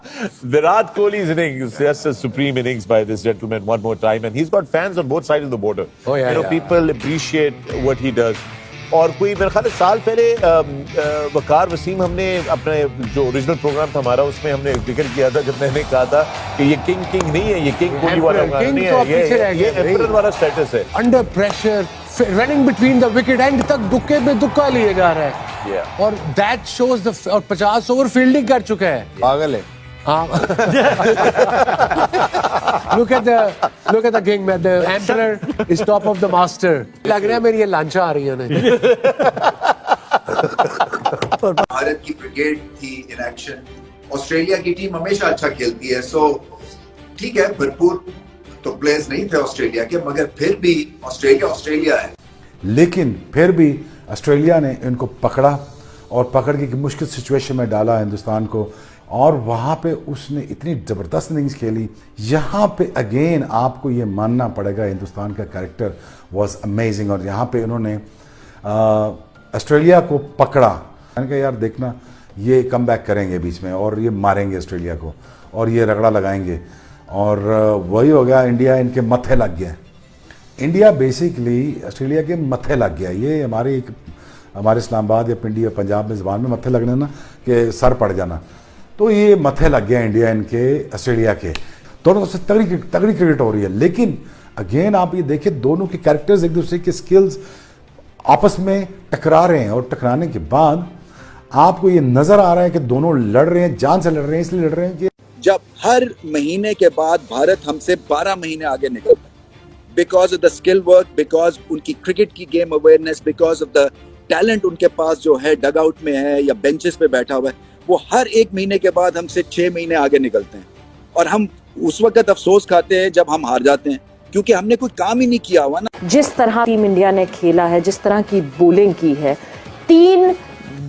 Virat Kohli's innings, just a supreme innings by this gentleman one more time, and he's got fans on both sides of the border. Oh yeah, you know, people appreciate what he does. और कोई मेरे ख्याल साल पहले वकार वसीम हमने अपने जो original programme था हमारा उसमें हमने जिक्र किया था जब मैंने कहा था कि ये किंग नहीं है, ये किंग कोहली वाला नहीं है, ये एम्परर वाला स्टेटस है। Under pressure running between the wicket and तक दुक्के पे दुक्का लिए जा रहा है और दैट शोज द और 50 ओवर फील्डिंग कर चुका है। पागल है। हाँ look at the king man, the emperor is top of the master। लग रहा है मेरी ये लांछा आ रही है नहीं। भारत की ब्रिगेड थी इन एक्शन, ऑस्ट्रेलिया की टीम हमेशा अच्छा खेलती है, सो ठीक है भरपूर तो प्लेयर्स नहीं थे ऑस्ट्रेलिया के, मगर फिर भी ऑस्ट्रेलिया है। लेकिन फिर भी ऑस्ट्रेलिया ने इनको पकड़ा और पकड़ के मुश्किल सिचुएशन में डाला हिंदुस्तान को, और वहाँ पे उसने इतनी ज़बरदस्त इनिंग्स खेली। यहाँ पे अगेन आपको ये मानना पड़ेगा हिंदुस्तान का कैरेक्टर वाज अमेजिंग, और यहाँ पे इन्होंने ऑस्ट्रेलिया को पकड़ा। मैंने कहा यार देखना ये कम बैक करेंगे बीच में और ये मारेंगे ऑस्ट्रेलिया को और ये रगड़ा लगाएंगे, और वही हो गया। इंडिया इनके मत्थे लग गया। इंडिया बेसिकली ऑस्ट्रेलिया के मत्थे लग गया। ये हमारे इस्लामाबाद या पिंडी या पंजाब में ज़बान में मत्थे लगने ना कि सर पड़ जाना, तो ये मत्थे लग गया इंडिया इनके ऑस्ट्रेलिया के। दोनों से तगड़ी क्रिकेट हो रही है, लेकिन अगेन आप ये देखिए दोनों के कैरेक्टर्स एक दूसरे के स्किल्स आपस में टकरा रहे हैं, और टकराने के बाद आपको ये नजर आ रहा है कि दोनों लड़ रहे हैं, जान से लड़ रहे हैं। इसलिए लड़ रहे हैं कि जब हर महीने के बाद भारत हमसे 12 महीने आगे निकलता है, because of the skill work, because उनकी क्रिकेट की game awareness, because of the talent उनके पास जो है डग आउट में है या बेंचेस पे बैठा हुआ है, वो हर एक महीने के बाद हमसे 6 महीने आगे निकलते हैं। और हम उस वक्त अफसोस खाते हैं जब हम हार जाते हैं, क्योंकि हमने कोई काम ही नहीं किया हुआ ना। जिस तरह टीम इंडिया ने खेला है, जिस तरह की बॉलिंग की है, 3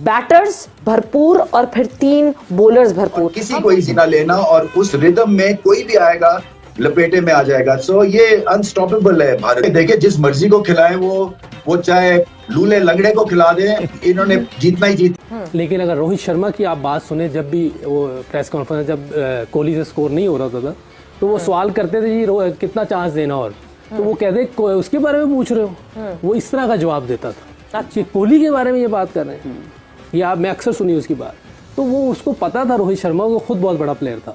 बैटर्स भरपूर और फिर 3 बॉलर्स भरपूर, किसी को इजी ना लेना और उस रिदम में कोई भी आएगा लपेटे में आ जाएगा। सो ये अनस्टॉपेबल है भारत। देखिए जिस मर्जी को खिलाए वो चाहे लूले लंगड़े को खिला दे, इन्होंने जीतना ही लेकिन अगर रोहित शर्मा की आप बात सुने, जब भी वो प्रेस कॉन्फ्रेंस जब कोहली से स्कोर नहीं हो रहा था तो वो सवाल करते थे जी कितना चांस देना, और तो वो कहते उसके बारे में पूछ रहे हो, वो इस तरह का जवाब देता था। कोहली के बारे में ये बात कर रहे हैं, ये मैं अक्सर सुनी उसकी बात। तो वो उसको पता था, रोहित शर्मा को खुद बहुत बड़ा प्लेयर था,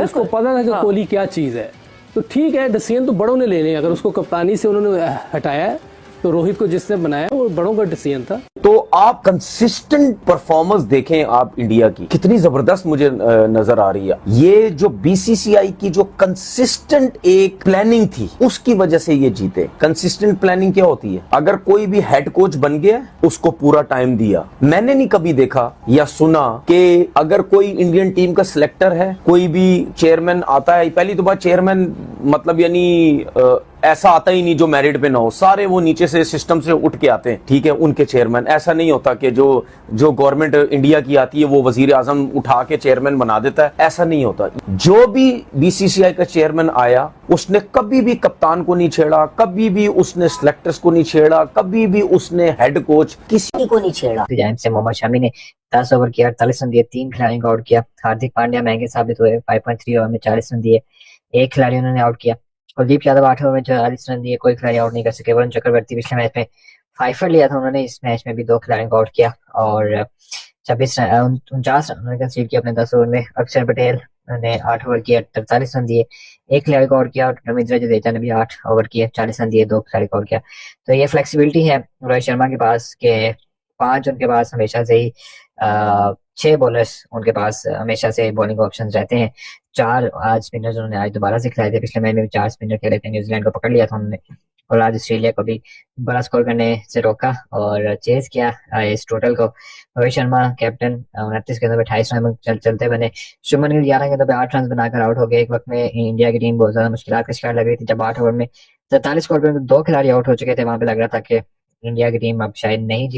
उसको पता था कि कोहली क्या चीज़ है। तो ठीक है, डिसीजन तो बड़ों ने ले लिया। अगर उसको कप्तानी से उन्होंने हटाया है तो रोहित को जिसने बनाया वो बड़ों का डिसीजन था। तो आप कंसिस्टेंट परफॉर्मेंस देखें आप इंडिया की, कितनी जबरदस्त मुझे नजर आ रही है। ये जो बीसीसीआई की जो कंसिस्टेंट एक प्लानिंग थी उसकी वजह से ये जीते। कंसिस्टेंट प्लानिंग क्या होती है? अगर कोई भी हेड कोच बन गया उसको पूरा टाइम दिया। मैंने नहीं कभी देखा या सुना कि अगर कोई इंडियन टीम का सिलेक्टर है, कोई भी चेयरमैन आता है, पहली तो बात चेयरमैन मतलब यानी ऐसा आता ही नहीं जो मेरिट पे ना हो, सारे वो नीचे से सिस्टम से उठ के आते हैं, ठीक है, उनके चेयरमैन। ऐसा नहीं होता कि जो गवर्नमेंट इंडिया की आती है वो वजीर आजम उठा के चेयरमैन बना देता है, ऐसा नहीं होता। जो भी बीसीसीआई का चेयरमैन आया उसने कभी भी कप्तान को नहीं छेड़ा, कभी भी उसने सिलेक्टर्स को नहीं छेड़ा, कभी भी उसने हेड कोच किसी को नहीं छेड़ा। से मोहम्मद शमी ने 10 ओवर किया, 48 रन दिए, 3 खिलाड़ियों को आउट किया। हार्दिक पांड्या महंगे साबित हुए, 5.3 ओवर में 40 रन दिए, 1 खिलाड़ी उन्होंने आउट किया। कुलदीप यादव 8 ओवर में 40 रन दिए, कोई खिलाड़ी आउट नहीं कर सके। वरुण चक्रवर्ती पिछले मैच में 5 लिया था उन्होंने, इस मैच में भी 2 खिलाड़ियों को आउट किया और 49 रन उन्होंने कंसीड किया अपने 10 ओवर में। अक्षर पटेल ने 8 ओवर किया, 43 रन दिए, 1 खिलाड़ी को आउट किया। और रविंद्र जडेजा ने भी 8 ओवर किए, 40 रन दिए, 2 खिलाड़ी को आउट किया। तो ये फ्लेक्सिबिलिटी है रोहित शर्मा के पास के 5 उनके पास हमेशा से ही 6 बॉलर्स उनके पास हमेशा से बॉलिंग ऑप्शंस रहते हैं। 4 आज स्पिनर्स उन्होंने आज दोबारा से खिलाए थे, पिछले मैच में भी 4 स्पिनर खेले थे। न्यूजीलैंड को पकड़ लिया था उन्होंने और आज ऑस्ट्रेलिया को भी बड़ा स्कोर करने से रोका और चेज किया इस टोटल को। रोहित शर्मा कैप्टन 29 गेंदों में 28 रन चलते बने। शुभमन गिल 11 गेंदों पे 8 रन बनाकर आउट हो गए। एक वक्त में इंडिया की टीम बहुत ज्यादा मुश्किल का शिकार लग रही थी, जब 8 ओवर में 43 स्कोर पर 2 खिलाड़ी आउट हो चुके थे। वहां पे लग रहा था कि इंडिया की टीम अब शायद नहीं